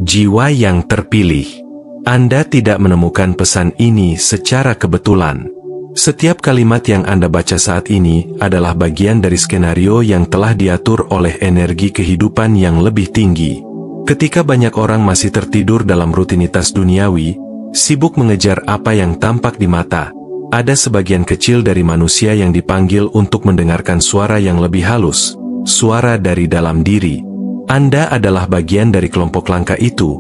Jiwa yang terpilih. Anda tidak menemukan pesan ini secara kebetulan. Setiap kalimat yang Anda baca saat ini adalah bagian dari skenario yang telah diatur oleh energi kehidupan yang lebih tinggi. Ketika banyak orang masih tertidur dalam rutinitas duniawi, sibuk mengejar apa yang tampak di mata, ada sebagian kecil dari manusia yang dipanggil untuk mendengarkan suara yang lebih halus, suara dari dalam diri. Anda adalah bagian dari kelompok langka itu,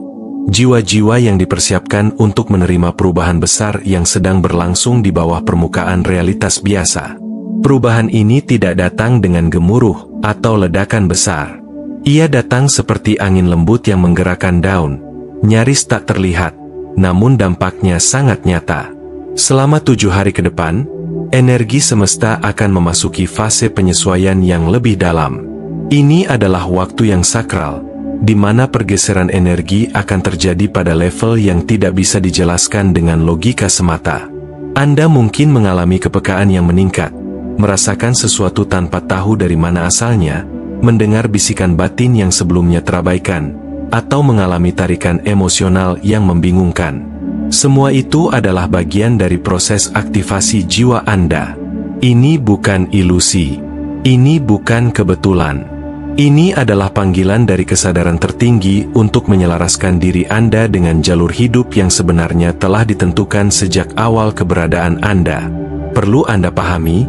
jiwa-jiwa yang dipersiapkan untuk menerima perubahan besar yang sedang berlangsung di bawah permukaan realitas biasa. Perubahan ini tidak datang dengan gemuruh atau ledakan besar. Ia datang seperti angin lembut yang menggerakkan daun, nyaris tak terlihat, namun dampaknya sangat nyata. Selama 7 hari ke depan, energi semesta akan memasuki fase penyesuaian yang lebih dalam. Ini adalah waktu yang sakral, di mana pergeseran energi akan terjadi pada level yang tidak bisa dijelaskan dengan logika semata. Anda mungkin mengalami kepekaan yang meningkat, merasakan sesuatu tanpa tahu dari mana asalnya, mendengar bisikan batin yang sebelumnya terabaikan, atau mengalami tarikan emosional yang membingungkan. Semua itu adalah bagian dari proses aktivasi jiwa Anda. Ini bukan ilusi. Ini bukan kebetulan. Ini adalah panggilan dari kesadaran tertinggi untuk menyelaraskan diri Anda dengan jalur hidup yang sebenarnya telah ditentukan sejak awal keberadaan Anda. Perlu Anda pahami,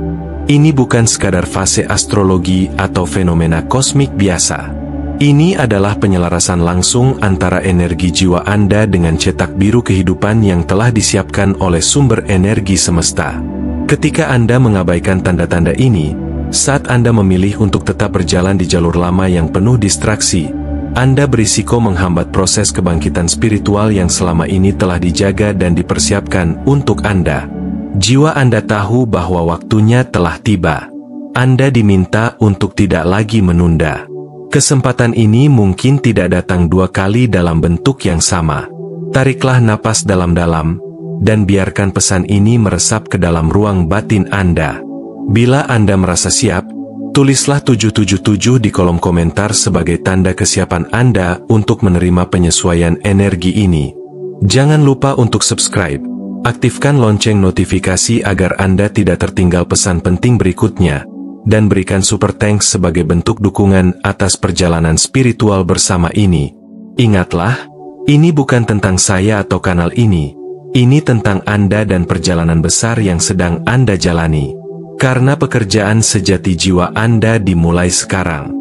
ini bukan sekadar fase astrologi atau fenomena kosmik biasa. Ini adalah penyelarasan langsung antara energi jiwa Anda dengan cetak biru kehidupan yang telah disiapkan oleh sumber energi semesta. Ketika Anda mengabaikan tanda-tanda ini, saat Anda memilih untuk tetap berjalan di jalur lama yang penuh distraksi, Anda berisiko menghambat proses kebangkitan spiritual yang selama ini telah dijaga dan dipersiapkan untuk Anda. Jiwa Anda tahu bahwa waktunya telah tiba. Anda diminta untuk tidak lagi menunda. Kesempatan ini mungkin tidak datang 2 kali dalam bentuk yang sama. Tariklah napas dalam-dalam, dan biarkan pesan ini meresap ke dalam ruang batin Anda. Bila Anda merasa siap, tulislah 777 di kolom komentar sebagai tanda kesiapan Anda untuk menerima penyesuaian energi ini. Jangan lupa untuk subscribe, aktifkan lonceng notifikasi agar Anda tidak tertinggal pesan penting berikutnya, dan berikan super thanks sebagai bentuk dukungan atas perjalanan spiritual bersama ini. Ingatlah, ini bukan tentang saya atau kanal ini. Ini tentang Anda dan perjalanan besar yang sedang Anda jalani. Karena pekerjaan sejati jiwa Anda dimulai sekarang.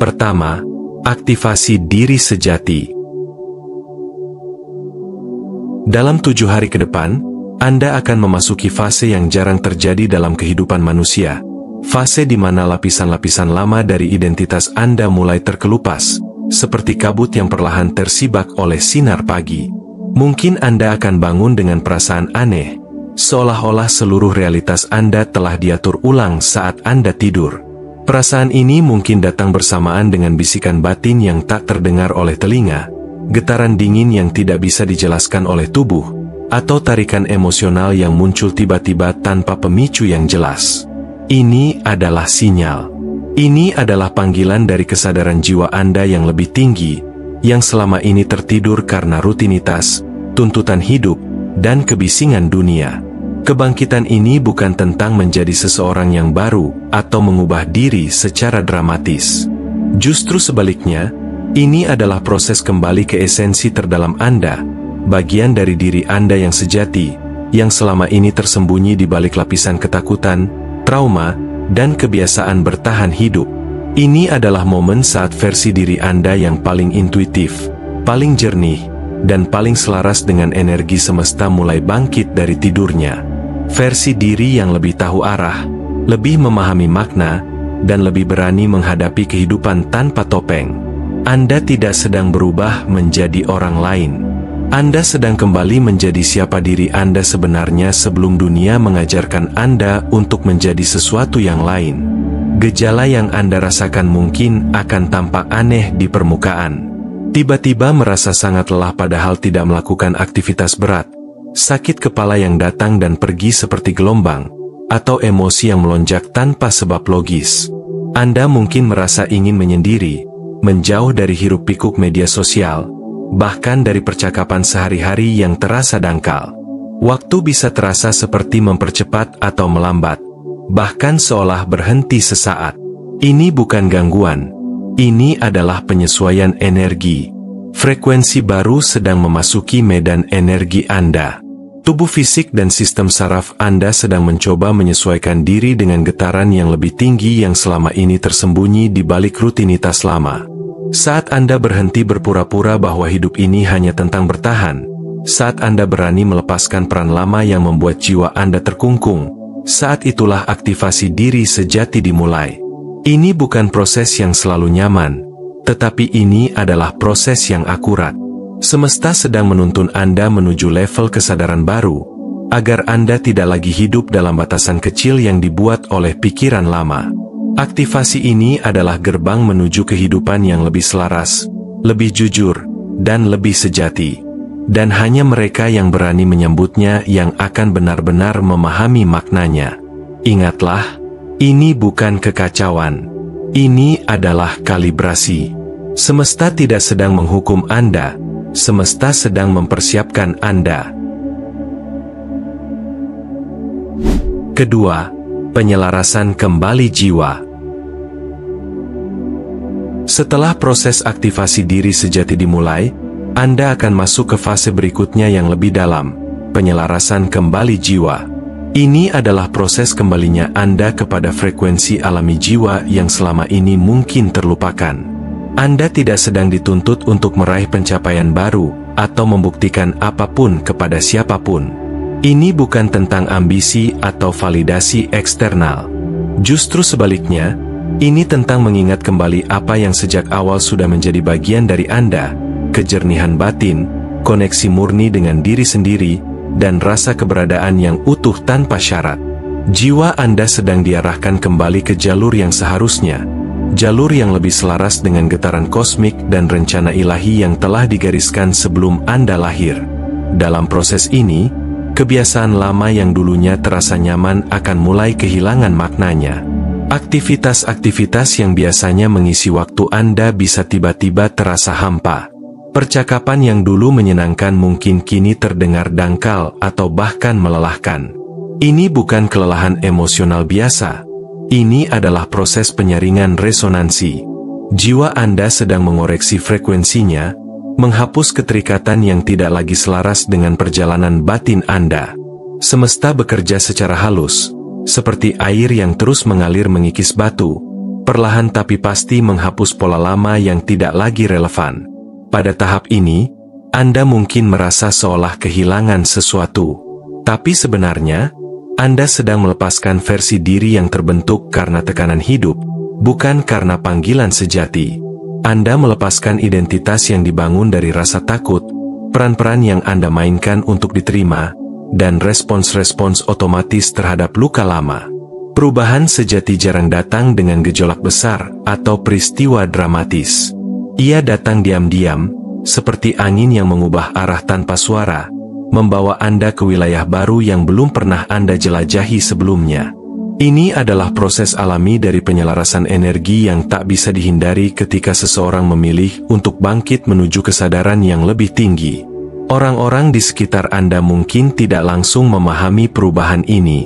Pertama, aktivasi diri sejati. Dalam 7 hari ke depan, Anda akan memasuki fase yang jarang terjadi dalam kehidupan manusia. Fase di mana lapisan-lapisan lama dari identitas Anda mulai terkelupas, seperti kabut yang perlahan tersibak oleh sinar pagi. Mungkin Anda akan bangun dengan perasaan aneh, seolah-olah seluruh realitas Anda telah diatur ulang saat Anda tidur. Perasaan ini mungkin datang bersamaan dengan bisikan batin yang tak terdengar oleh telinga, getaran dingin yang tidak bisa dijelaskan oleh tubuh, atau tarikan emosional yang muncul tiba-tiba tanpa pemicu yang jelas. Ini adalah sinyal. Ini adalah panggilan dari kesadaran jiwa Anda yang lebih tinggi, yang selama ini tertidur karena rutinitas, tuntutan hidup, dan kebisingan dunia. Kebangkitan ini bukan tentang menjadi seseorang yang baru, atau mengubah diri secara dramatis. Justru sebaliknya, ini adalah proses kembali ke esensi terdalam Anda, bagian dari diri Anda yang sejati, yang selama ini tersembunyi di balik lapisan ketakutan, trauma, dan kebiasaan bertahan hidup. Ini adalah momen saat versi diri Anda yang paling intuitif, paling jernih, dan paling selaras dengan energi semesta mulai bangkit dari tidurnya. Versi diri yang lebih tahu arah, lebih memahami makna, dan lebih berani menghadapi kehidupan tanpa topeng. Anda tidak sedang berubah menjadi orang lain. Anda sedang kembali menjadi siapa diri Anda sebenarnya sebelum dunia mengajarkan Anda untuk menjadi sesuatu yang lain. Gejala yang Anda rasakan mungkin akan tampak aneh di permukaan. Tiba-tiba merasa sangat lelah padahal tidak melakukan aktivitas berat, sakit kepala yang datang dan pergi seperti gelombang, atau emosi yang melonjak tanpa sebab logis. Anda mungkin merasa ingin menyendiri, menjauh dari hiruk-pikuk media sosial, bahkan dari percakapan sehari-hari yang terasa dangkal. Waktu bisa terasa seperti mempercepat atau melambat, bahkan seolah berhenti sesaat. Ini bukan gangguan, ini adalah penyesuaian energi. Frekuensi baru sedang memasuki medan energi Anda. Tubuh fisik dan sistem saraf Anda sedang mencoba menyesuaikan diri dengan getaran yang lebih tinggi yang selama ini tersembunyi di balik rutinitas lama. Saat Anda berhenti berpura-pura bahwa hidup ini hanya tentang bertahan, saat Anda berani melepaskan peran lama yang membuat jiwa Anda terkungkung, saat itulah aktivasi diri sejati dimulai. Ini bukan proses yang selalu nyaman, tetapi ini adalah proses yang akurat. Semesta sedang menuntun Anda menuju level kesadaran baru, agar Anda tidak lagi hidup dalam batasan kecil yang dibuat oleh pikiran lama. Aktivasi ini adalah gerbang menuju kehidupan yang lebih selaras, lebih jujur, dan lebih sejati. Dan hanya mereka yang berani menyambutnya yang akan benar-benar memahami maknanya. Ingatlah, ini bukan kekacauan. Ini adalah kalibrasi. Semesta tidak sedang menghukum Anda, semesta sedang mempersiapkan Anda. Kedua, penyelarasan kembali jiwa. Setelah proses aktivasi diri sejati dimulai, Anda akan masuk ke fase berikutnya yang lebih dalam, penyelarasan kembali jiwa. Ini adalah proses kembalinya Anda kepada frekuensi alami jiwa yang selama ini mungkin terlupakan. Anda tidak sedang dituntut untuk meraih pencapaian baru, atau membuktikan apapun kepada siapapun. Ini bukan tentang ambisi atau validasi eksternal. Justru sebaliknya, ini tentang mengingat kembali apa yang sejak awal sudah menjadi bagian dari Anda, kejernihan batin, koneksi murni dengan diri sendiri, dan rasa keberadaan yang utuh tanpa syarat. Jiwa Anda sedang diarahkan kembali ke jalur yang seharusnya, jalur yang lebih selaras dengan getaran kosmik dan rencana ilahi yang telah digariskan sebelum Anda lahir. Dalam proses ini, kebiasaan lama yang dulunya terasa nyaman akan mulai kehilangan maknanya. Aktivitas-aktivitas yang biasanya mengisi waktu Anda bisa tiba-tiba terasa hampa. Percakapan yang dulu menyenangkan mungkin kini terdengar dangkal atau bahkan melelahkan. Ini bukan kelelahan emosional biasa. Ini adalah proses penyaringan resonansi. Jiwa Anda sedang mengoreksi frekuensinya, menghapus keterikatan yang tidak lagi selaras dengan perjalanan batin Anda. Semesta bekerja secara halus, seperti air yang terus mengalir mengikis batu, perlahan tapi pasti menghapus pola lama yang tidak lagi relevan. Pada tahap ini, Anda mungkin merasa seolah kehilangan sesuatu. Tapi sebenarnya, Anda sedang melepaskan versi diri yang terbentuk karena tekanan hidup, bukan karena panggilan sejati. Anda melepaskan identitas yang dibangun dari rasa takut, peran-peran yang Anda mainkan untuk diterima, dan respons-respons otomatis terhadap luka lama. Perubahan sejati jarang datang dengan gejolak besar atau peristiwa dramatis. Ia datang diam-diam, seperti angin yang mengubah arah tanpa suara, membawa Anda ke wilayah baru yang belum pernah Anda jelajahi sebelumnya. Ini adalah proses alami dari penyelarasan energi yang tak bisa dihindari ketika seseorang memilih untuk bangkit menuju kesadaran yang lebih tinggi. Orang-orang di sekitar Anda mungkin tidak langsung memahami perubahan ini.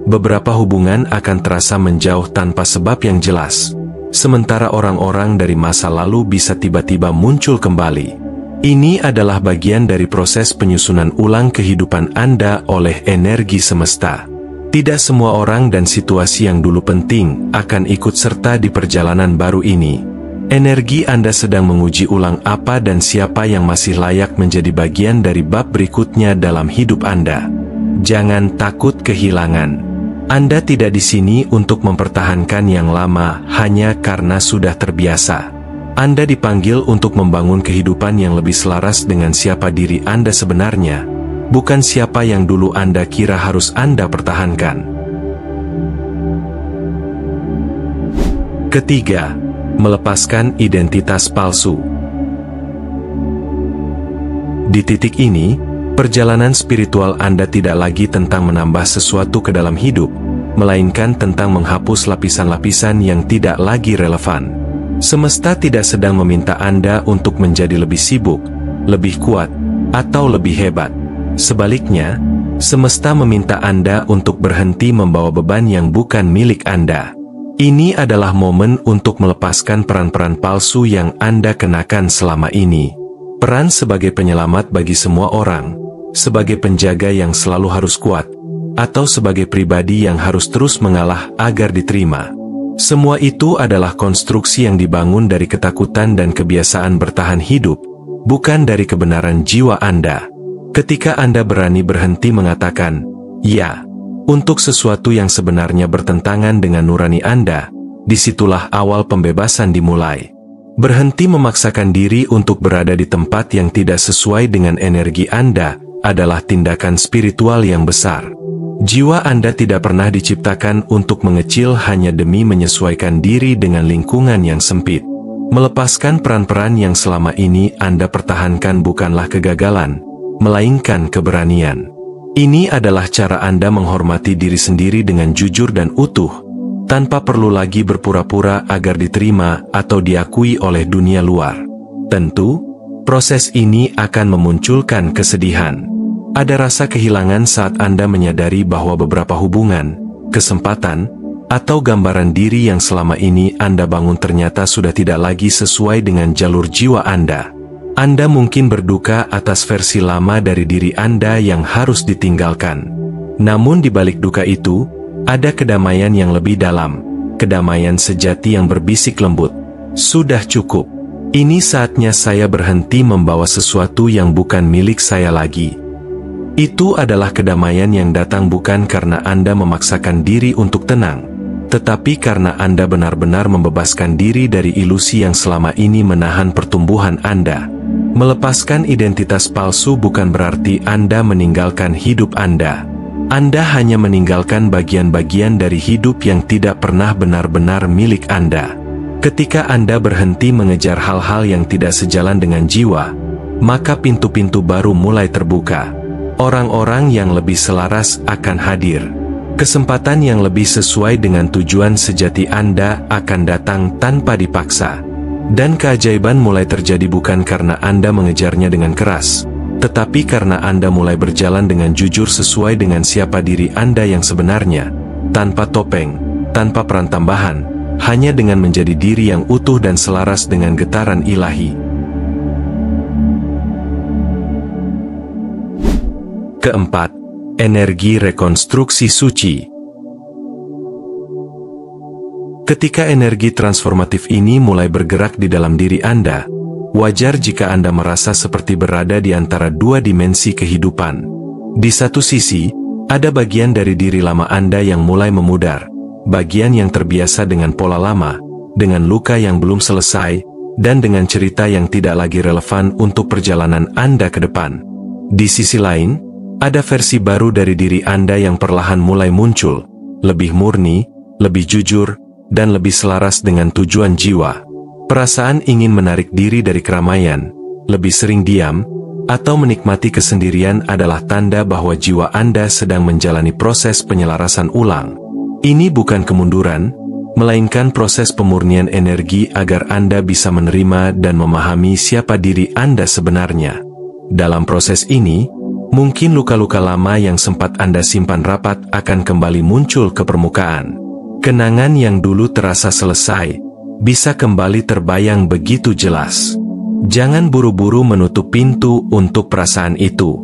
Beberapa hubungan akan terasa menjauh tanpa sebab yang jelas, sementara orang-orang dari masa lalu bisa tiba-tiba muncul kembali. Ini adalah bagian dari proses penyusunan ulang kehidupan Anda oleh energi semesta. Tidak semua orang dan situasi yang dulu penting akan ikut serta di perjalanan baru ini. Energi Anda sedang menguji ulang apa dan siapa yang masih layak menjadi bagian dari bab berikutnya dalam hidup Anda. Jangan takut kehilangan. Anda tidak di sini untuk mempertahankan yang lama hanya karena sudah terbiasa. Anda dipanggil untuk membangun kehidupan yang lebih selaras dengan siapa diri Anda sebenarnya, bukan siapa yang dulu Anda kira harus Anda pertahankan. Ketiga, melepaskan identitas palsu. Di titik ini, perjalanan spiritual Anda tidak lagi tentang menambah sesuatu ke dalam hidup, melainkan tentang menghapus lapisan-lapisan yang tidak lagi relevan. Semesta tidak sedang meminta Anda untuk menjadi lebih sibuk, lebih kuat, atau lebih hebat. Sebaliknya, semesta meminta Anda untuk berhenti membawa beban yang bukan milik Anda. Ini adalah momen untuk melepaskan peran-peran palsu yang Anda kenakan selama ini. Peran sebagai penyelamat bagi semua orang, sebagai penjaga yang selalu harus kuat, atau sebagai pribadi yang harus terus mengalah agar diterima. Semua itu adalah konstruksi yang dibangun dari ketakutan dan kebiasaan bertahan hidup, bukan dari kebenaran jiwa Anda. Ketika Anda berani berhenti mengatakan, "Ya," untuk sesuatu yang sebenarnya bertentangan dengan nurani Anda, disitulah awal pembebasan dimulai. Berhenti memaksakan diri untuk berada di tempat yang tidak sesuai dengan energi Anda adalah tindakan spiritual yang besar. Jiwa Anda tidak pernah diciptakan untuk mengecil hanya demi menyesuaikan diri dengan lingkungan yang sempit. Melepaskan peran-peran yang selama ini Anda pertahankan bukanlah kegagalan, melainkan keberanian. Ini adalah cara Anda menghormati diri sendiri dengan jujur dan utuh, tanpa perlu lagi berpura-pura agar diterima atau diakui oleh dunia luar. Tentu, proses ini akan memunculkan kesedihan. Ada rasa kehilangan saat Anda menyadari bahwa beberapa hubungan, kesempatan, atau gambaran diri yang selama ini Anda bangun ternyata sudah tidak lagi sesuai dengan jalur jiwa Anda. Anda mungkin berduka atas versi lama dari diri Anda yang harus ditinggalkan. Namun di balik duka itu, ada kedamaian yang lebih dalam, kedamaian sejati yang berbisik lembut. Sudah cukup. Ini saatnya saya berhenti membawa sesuatu yang bukan milik saya lagi. Itu adalah kedamaian yang datang bukan karena Anda memaksakan diri untuk tenang, tetapi karena Anda benar-benar membebaskan diri dari ilusi yang selama ini menahan pertumbuhan Anda. Melepaskan identitas palsu bukan berarti Anda meninggalkan hidup Anda. Anda hanya meninggalkan bagian-bagian dari hidup yang tidak pernah benar-benar milik Anda. Ketika Anda berhenti mengejar hal-hal yang tidak sejalan dengan jiwa, maka pintu-pintu baru mulai terbuka. Orang-orang yang lebih selaras akan hadir. Kesempatan yang lebih sesuai dengan tujuan sejati Anda akan datang tanpa dipaksa. Dan keajaiban mulai terjadi bukan karena Anda mengejarnya dengan keras, tetapi karena Anda mulai berjalan dengan jujur sesuai dengan siapa diri Anda yang sebenarnya, tanpa topeng, tanpa peran tambahan, hanya dengan menjadi diri yang utuh dan selaras dengan getaran ilahi. Keempat, energi rekonstruksi suci. Ketika energi transformatif ini mulai bergerak di dalam diri Anda, wajar jika Anda merasa seperti berada di antara dua dimensi kehidupan. Di satu sisi, ada bagian dari diri lama Anda yang mulai memudar, bagian yang terbiasa dengan pola lama, dengan luka yang belum selesai, dan dengan cerita yang tidak lagi relevan untuk perjalanan Anda ke depan. Di sisi lain, ada versi baru dari diri Anda yang perlahan mulai muncul, lebih murni, lebih jujur, dan lebih selaras dengan tujuan jiwa. Perasaan ingin menarik diri dari keramaian, lebih sering diam, atau menikmati kesendirian adalah tanda bahwa jiwa Anda sedang menjalani proses penyelarasan ulang. Ini bukan kemunduran, melainkan proses pemurnian energi agar Anda bisa menerima dan memahami siapa diri Anda sebenarnya. Dalam proses ini, mungkin luka-luka lama yang sempat Anda simpan rapat akan kembali muncul ke permukaan. Kenangan yang dulu terasa selesai, bisa kembali terbayang begitu jelas. Jangan buru-buru menutup pintu untuk perasaan itu.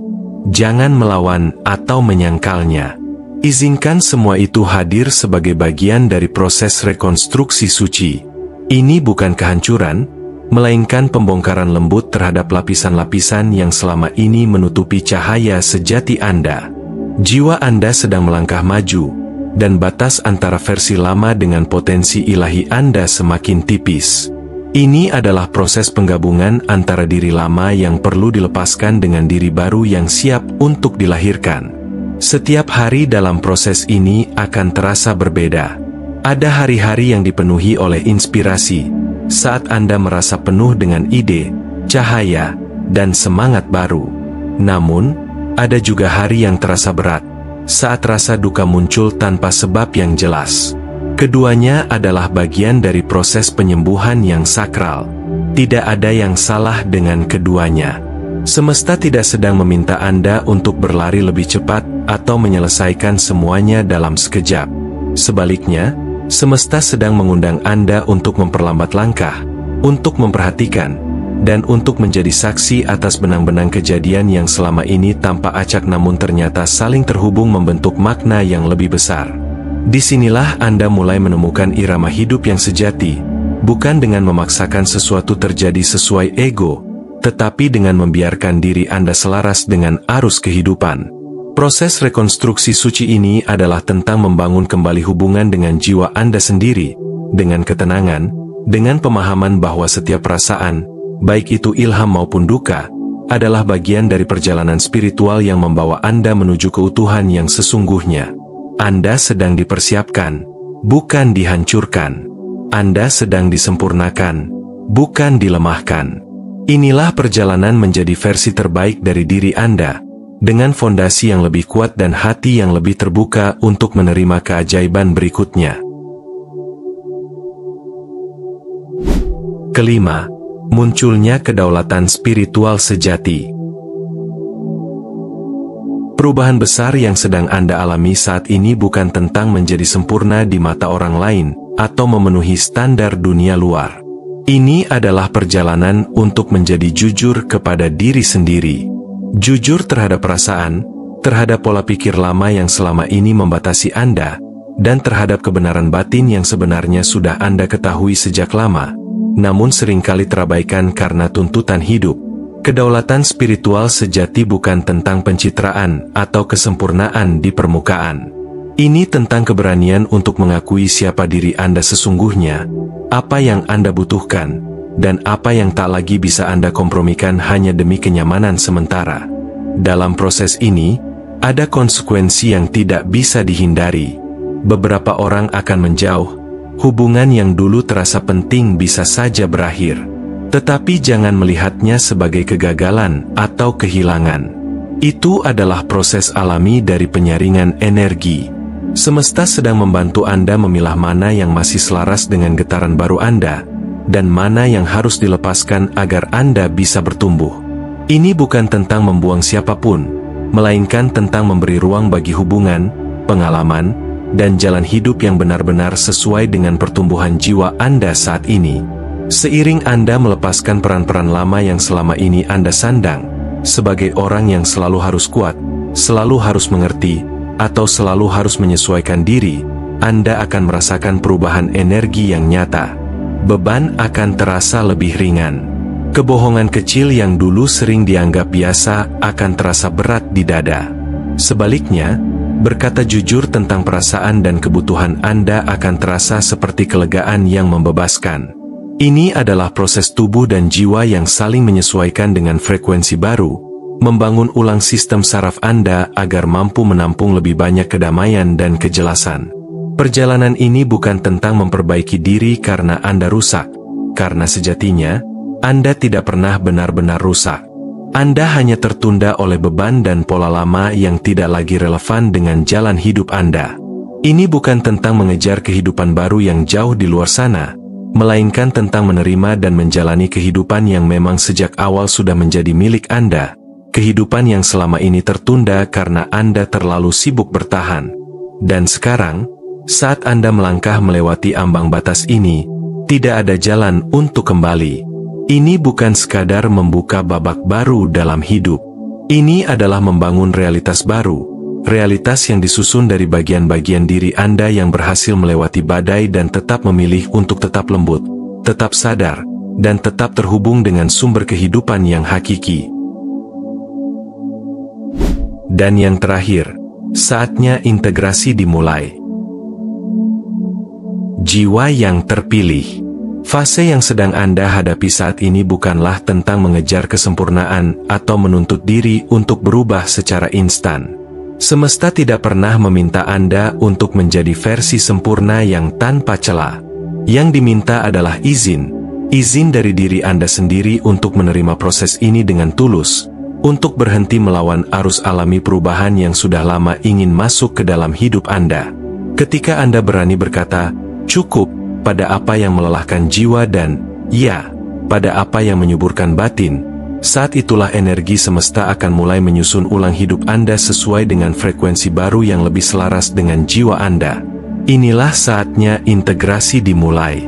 Jangan melawan atau menyangkalnya. Izinkan semua itu hadir sebagai bagian dari proses rekonstruksi suci. Ini bukan kehancuran, melainkan pembongkaran lembut terhadap lapisan-lapisan yang selama ini menutupi cahaya sejati Anda. Jiwa Anda sedang melangkah maju, dan batas antara versi lama dengan potensi ilahi Anda semakin tipis. Ini adalah proses penggabungan antara diri lama yang perlu dilepaskan dengan diri baru yang siap untuk dilahirkan. Setiap hari dalam proses ini akan terasa berbeda. Ada hari-hari yang dipenuhi oleh inspirasi, saat Anda merasa penuh dengan ide, cahaya, dan semangat baru. Namun, ada juga hari yang terasa berat, saat rasa duka muncul tanpa sebab yang jelas. Keduanya adalah bagian dari proses penyembuhan yang sakral. Tidak ada yang salah dengan keduanya. Semesta tidak sedang meminta Anda untuk berlari lebih cepat atau menyelesaikan semuanya dalam sekejap. Sebaliknya, semesta sedang mengundang Anda untuk memperlambat langkah, untuk memperhatikan, dan untuk menjadi saksi atas benang-benang kejadian yang selama ini tampak acak namun ternyata saling terhubung membentuk makna yang lebih besar. Disinilah Anda mulai menemukan irama hidup yang sejati, bukan dengan memaksakan sesuatu terjadi sesuai ego, tetapi dengan membiarkan diri Anda selaras dengan arus kehidupan. Proses rekonstruksi suci ini adalah tentang membangun kembali hubungan dengan jiwa Anda sendiri, dengan ketenangan, dengan pemahaman bahwa setiap perasaan, baik itu ilham maupun duka, adalah bagian dari perjalanan spiritual yang membawa Anda menuju keutuhan yang sesungguhnya. Anda sedang dipersiapkan, bukan dihancurkan. Anda sedang disempurnakan, bukan dilemahkan. Inilah perjalanan menjadi versi terbaik dari diri Anda, dengan fondasi yang lebih kuat dan hati yang lebih terbuka untuk menerima keajaiban berikutnya. Kelima, munculnya kedaulatan spiritual sejati. Perubahan besar yang sedang Anda alami saat ini bukan tentang menjadi sempurna di mata orang lain, atau memenuhi standar dunia luar. Ini adalah perjalanan untuk menjadi jujur kepada diri sendiri. Jujur terhadap perasaan, terhadap pola pikir lama yang selama ini membatasi Anda, dan terhadap kebenaran batin yang sebenarnya sudah Anda ketahui sejak lama, namun seringkali terabaikan karena tuntutan hidup. Kedaulatan spiritual sejati bukan tentang pencitraan atau kesempurnaan di permukaan. Ini tentang keberanian untuk mengakui siapa diri Anda sesungguhnya, apa yang Anda butuhkan, dan apa yang tak lagi bisa Anda kompromikan hanya demi kenyamanan sementara. Dalam proses ini, ada konsekuensi yang tidak bisa dihindari. Beberapa orang akan menjauh, hubungan yang dulu terasa penting bisa saja berakhir. Tetapi jangan melihatnya sebagai kegagalan atau kehilangan. Itu adalah proses alami dari penyaringan energi. Semesta sedang membantu Anda memilah mana yang masih selaras dengan getaran baru Anda, dan mana yang harus dilepaskan agar Anda bisa bertumbuh. Ini bukan tentang membuang siapapun, melainkan tentang memberi ruang bagi hubungan, pengalaman, dan jalan hidup yang benar-benar sesuai dengan pertumbuhan jiwa Anda saat ini. Seiring Anda melepaskan peran-peran lama yang selama ini Anda sandang, sebagai orang yang selalu harus kuat, selalu harus mengerti, atau selalu harus menyesuaikan diri, Anda akan merasakan perubahan energi yang nyata. Beban akan terasa lebih ringan. Kebohongan kecil yang dulu sering dianggap biasa akan terasa berat di dada. Sebaliknya, berkata jujur tentang perasaan dan kebutuhan Anda akan terasa seperti kelegaan yang membebaskan. Ini adalah proses tubuh dan jiwa yang saling menyesuaikan dengan frekuensi baru, membangun ulang sistem saraf Anda agar mampu menampung lebih banyak kedamaian dan kejelasan. Perjalanan ini bukan tentang memperbaiki diri karena Anda rusak, karena sejatinya, Anda tidak pernah benar-benar rusak. Anda hanya tertunda oleh beban dan pola lama yang tidak lagi relevan dengan jalan hidup Anda. Ini bukan tentang mengejar kehidupan baru yang jauh di luar sana, melainkan tentang menerima dan menjalani kehidupan yang memang sejak awal sudah menjadi milik Anda. Kehidupan yang selama ini tertunda karena Anda terlalu sibuk bertahan. Dan sekarang, saat Anda melangkah melewati ambang batas ini, tidak ada jalan untuk kembali. Ini bukan sekadar membuka babak baru dalam hidup. Ini adalah membangun realitas baru, realitas yang disusun dari bagian-bagian diri Anda yang berhasil melewati badai dan tetap memilih untuk tetap lembut, tetap sadar, dan tetap terhubung dengan sumber kehidupan yang hakiki. Dan yang terakhir, saatnya integrasi dimulai. Jiwa yang terpilih. Fase yang sedang Anda hadapi saat ini bukanlah tentang mengejar kesempurnaan atau menuntut diri untuk berubah secara instan. Semesta tidak pernah meminta Anda untuk menjadi versi sempurna yang tanpa celah. Yang diminta adalah izin dari diri Anda sendiri untuk menerima proses ini dengan tulus, untuk berhenti melawan arus alami perubahan yang sudah lama ingin masuk ke dalam hidup Anda. Ketika Anda berani berkata, cukup, pada apa yang melelahkan jiwa dan, ya, pada apa yang menyuburkan batin, saat itulah energi semesta akan mulai menyusun ulang hidup Anda sesuai dengan frekuensi baru yang lebih selaras dengan jiwa Anda. Inilah saatnya integrasi dimulai.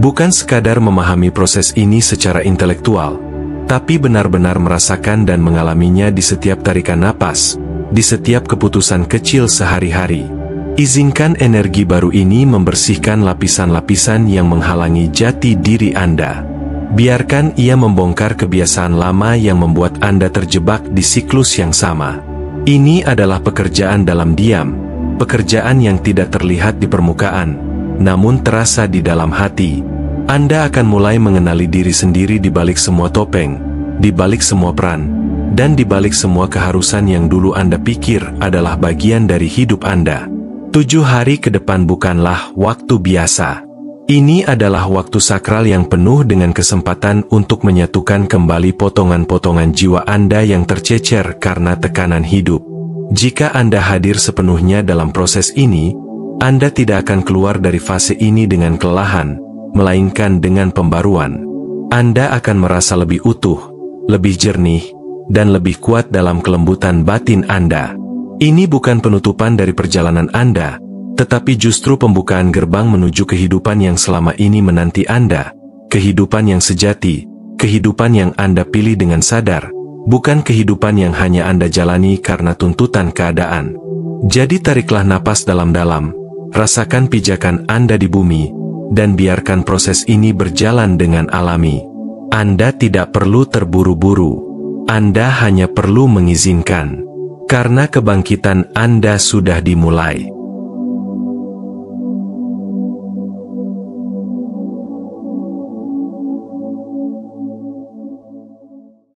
Bukan sekadar memahami proses ini secara intelektual, tapi benar-benar merasakan dan mengalaminya di setiap tarikan napas, di setiap keputusan kecil sehari-hari. Izinkan energi baru ini membersihkan lapisan-lapisan yang menghalangi jati diri Anda. Biarkan ia membongkar kebiasaan lama yang membuat Anda terjebak di siklus yang sama. Ini adalah pekerjaan dalam diam, pekerjaan yang tidak terlihat di permukaan, namun terasa di dalam hati. Anda akan mulai mengenali diri sendiri di balik semua topeng, di balik semua peran, dan di balik semua keharusan yang dulu Anda pikir adalah bagian dari hidup Anda. 7 hari ke depan bukanlah waktu biasa. Ini adalah waktu sakral yang penuh dengan kesempatan untuk menyatukan kembali potongan-potongan jiwa Anda yang tercecer karena tekanan hidup. Jika Anda hadir sepenuhnya dalam proses ini, Anda tidak akan keluar dari fase ini dengan kelelahan, melainkan dengan pembaruan. Anda akan merasa lebih utuh, lebih jernih, dan lebih kuat dalam kelembutan batin Anda. Ini bukan penutupan dari perjalanan Anda, tetapi justru pembukaan gerbang menuju kehidupan yang selama ini menanti Anda, kehidupan yang sejati, kehidupan yang Anda pilih dengan sadar, bukan kehidupan yang hanya Anda jalani karena tuntutan keadaan. Jadi tariklah napas dalam-dalam, rasakan pijakan Anda di bumi, dan biarkan proses ini berjalan dengan alami. Anda tidak perlu terburu-buru, Anda hanya perlu mengizinkan, karena kebangkitan Anda sudah dimulai.